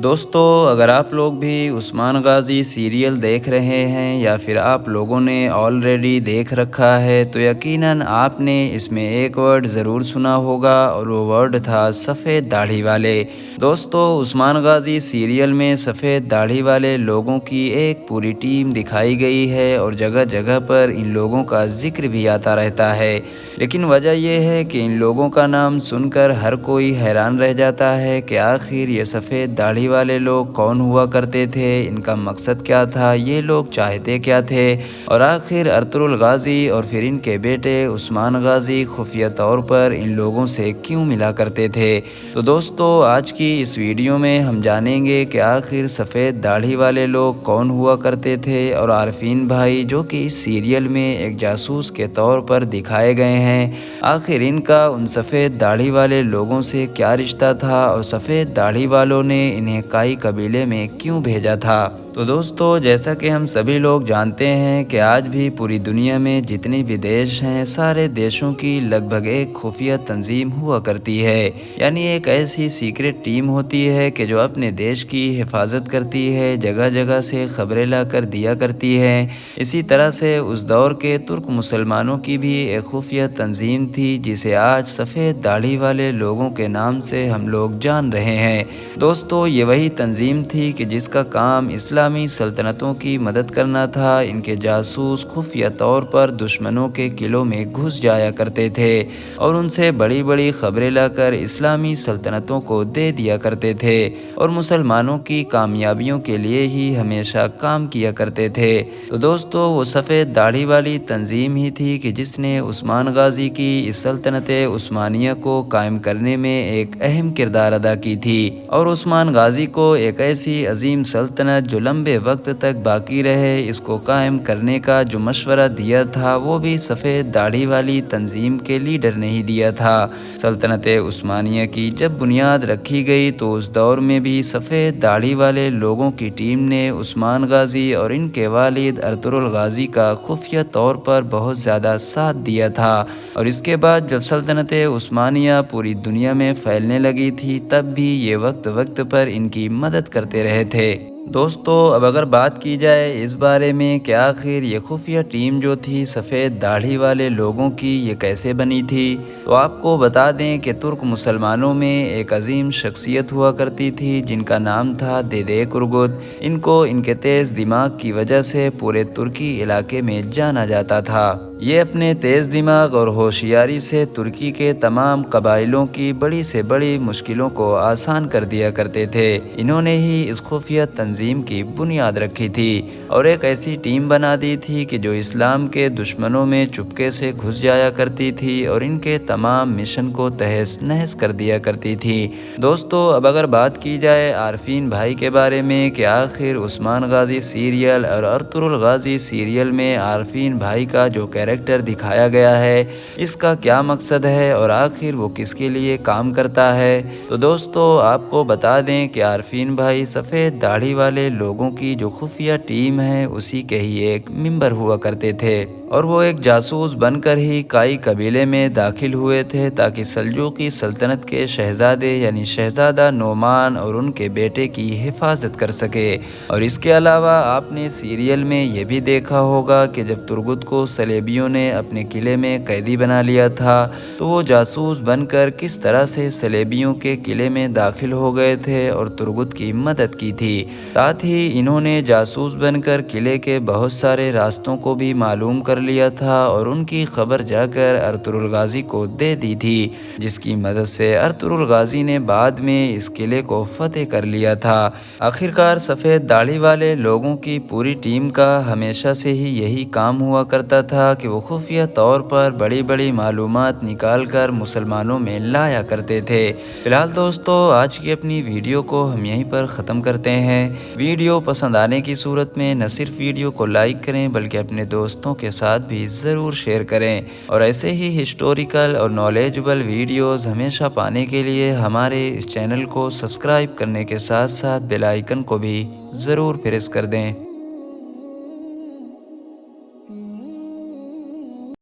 دوستو، اگر آپ لوگ بھی عثمان غازی سیریل دیکھ رہے ہیں یا پھر آپ لوگوں نے آلریڈی دیکھ رکھا ہے تو یقیناً آپ نے اس میں ایک ورڈ ضرور سنا ہوگا اور وہ ورڈ تھا سفید داڑھی والے۔ دوستو، عثمان غازی سیریل میں سفید داڑھی والے لوگوں کی ایک پوری ٹیم دکھائی گئی ہے اور جگہ جگہ پر ان لوگوں کا ذکر بھی آتا رہتا ہے، لیکن وجہ یہ ہے کہ ان لوگوں کا نام سن کر ہر کوئی حیران رہ جاتا ہے کہ آخر یہ سفید داڑھی والے لوگ کون ہوا کرتے تھے، ان کا مقصد کیا تھا، یہ لوگ چاہتے کیا تھے، اور آخر ارطغرل غازی اور پھر ان کے بیٹے عثمان غازی خفیہ طور پر ان لوگوں سے کیوں ملا کرتے تھے۔ تو دوستو، آج کی اس ویڈیو میں ہم جانیں گے کہ آخر سفید داڑھی والے لوگ کون ہوا کرتے تھے، اور عارفین بھائی جو کہ اس سیریل میں ایک جاسوس کے طور پر دکھائے گئے ہیں، آخر ان کا ان سفید داڑھی والے لوگوں سے کیا رشتہ تھا اور سفید داڑھی والوں نے انہیں کائی قبیلے میں کیوں بھیجا تھا۔ تو دوستو، جیسا کہ ہم سبھی لوگ جانتے ہیں کہ آج بھی پوری دنیا میں جتنی بھی دیش ہیں، سارے دیشوں کی لگ بھگ ایک خفیہ تنظیم ہوا کرتی ہے، یعنی ایک ایسی سیکرٹ ٹیم ہوتی ہے کہ جو اپنے دیش کی حفاظت کرتی ہے، جگہ جگہ سے خبریں لا کر دیا کرتی ہے۔ اسی طرح سے اس دور کے ترک مسلمانوں کی بھی ایک خفیہ تنظیم تھی جسے آج سفید داڑھی والے لوگوں کے نام سے ہم لوگ جان رہے ہیں۔ دوستو، یہ وہی تنظیم تھی کہ جس کا کام اسلامی سلطنتوں کی مدد کرنا تھا۔ ان کے جاسوس خفیہ طور پر دشمنوں کے قلعوں میں گھس جایا کرتے تھے اور ان سے بڑی بڑی خبریں لا کر اسلامی سلطنتوں کو دے دیا کرتے تھے اور مسلمانوں کی کامیابیوں کے لیے ہی ہمیشہ کام کیا کرتے تھے۔ تو دوستو، وہ سفید داڑھی والی تنظیم ہی تھی کہ جس نے عثمان غازی کی اس سلطنت عثمانیہ کو قائم کرنے میں ایک اہم کردار ادا کی تھی، اور عثمان غازی کو ایک ایسی عظیم سلطنت جو لمبے وقت تک باقی رہے، اس کو قائم کرنے کا جو مشورہ دیا تھا وہ بھی سفید داڑھی والی تنظیم کے لیڈر نے ہی دیا تھا۔ سلطنت عثمانیہ کی جب بنیاد رکھی گئی تو اس دور میں بھی سفید داڑھی والے لوگوں کی ٹیم نے عثمان غازی اور ان کے والد ارطغرل غازی کا خفیہ طور پر بہت زیادہ ساتھ دیا تھا، اور اس کے بعد جب سلطنت عثمانیہ پوری دنیا میں پھیلنے لگی تھی تب بھی یہ وقت وقت پر ان کی مدد کرتے رہے تھے۔ دوستو، اب اگر بات کی جائے اس بارے میں کہ آخر یہ خفیہ ٹیم جو تھی سفید داڑھی والے لوگوں کی یہ کیسے بنی تھی، تو آپ کو بتا دیں کہ ترک مسلمانوں میں ایک عظیم شخصیت ہوا کرتی تھی جن کا نام تھا دیدek ارگت۔ ان کو ان کے تیز دماغ کی وجہ سے پورے ترکی علاقے میں جانا جاتا تھا۔ یہ اپنے تیز دماغ اور ہوشیاری سے ترکی کے تمام قبائلوں کی بڑی سے بڑی مشکلوں کو آسان کر دیا کرتے تھے۔ انہوں نے ہی اس خفیہ تنظیم کی بنیاد رکھی تھی اور ایک ایسی ٹیم بنا دی تھی کہ جو اسلام کے دشمنوں میں چپکے سے گھس جایا کرتی تھی اور ان کے تمام مشن کو تہس نہس کر دیا کرتی تھی۔ دوستو، اب اگر بات کی جائے عارفین بھائی کے بارے میں کہ آخر عثمان غازی سیریل اور ارطغرل غازی سیریل میں عارفین بھائی کا جو کیریکٹر دکھایا گیا ہے اس کا کیا مقصد ہے اور آخر وہ کس کے لیے کام کرتا ہے، تو دوستو آپ کو بتا دیں کہ عارفین بھائی سفید داڑھی والے لوگوں کی جو خفیہ ٹیم ہے اسی کے ہی ایک ممبر ہوا کرتے تھے، اور وہ ایک جاسوس بن کر ہی کائی قبیلے میں داخل ہوئے تھے تاکہ سلجوقی سلطنت کے شہزادے یعنی شہزادہ نعمان اور ان کے بیٹے کی حفاظت کر سکے۔ اور اس کے علاوہ آپ نے سیریل میں یہ بھی دیکھا ہوگا کہ جب ترگت کو صلیبیوں نے اپنے قلعے میں قیدی بنا لیا تھا تو وہ جاسوس بن کر کس طرح سے صلیبیوں کے قلعے میں داخل ہو گئے تھے اور ترگت کی مدد کی تھی۔ ساتھ ہی انہوں نے جاسوس بن کر قلعے کے بہت سارے راستوں کو بھی معلوم کر لیا تھا اور ان کی خبر جا کر ارطغرل غازی کو دے دی تھی، جس کی مدد سے ارطغرل غازی نے بعد میں اس قلعے کو فتح کر لیا تھا۔ آخرکار سفید داڑھی والے لوگوں کی پوری ٹیم کا ہمیشہ سے ہی یہی کام ہوا کرتا تھا کہ وہ خفیہ طور پر بڑی بڑی معلومات نکال کر مسلمانوں میں لایا کرتے تھے۔ فی الحال دوستو، آج کی اپنی ویڈیو کو ہم یہیں پر ختم کرتے ہیں۔ ویڈیو پسند آنے کی صورت میں نہ صرف ویڈیو کو لائک کریں بلکہ اپنے دوستوں کے ساتھ بھی ضرور شیئر کریں، اور ایسے ہی ہسٹوریکل اور نالجبل ویڈیوز ہمیشہ پانے کے لیے ہمارے اس چینل کو سبسکرائب کرنے کے ساتھ ساتھ بیل آئیکن کو بھی ضرور پریس کر دیں۔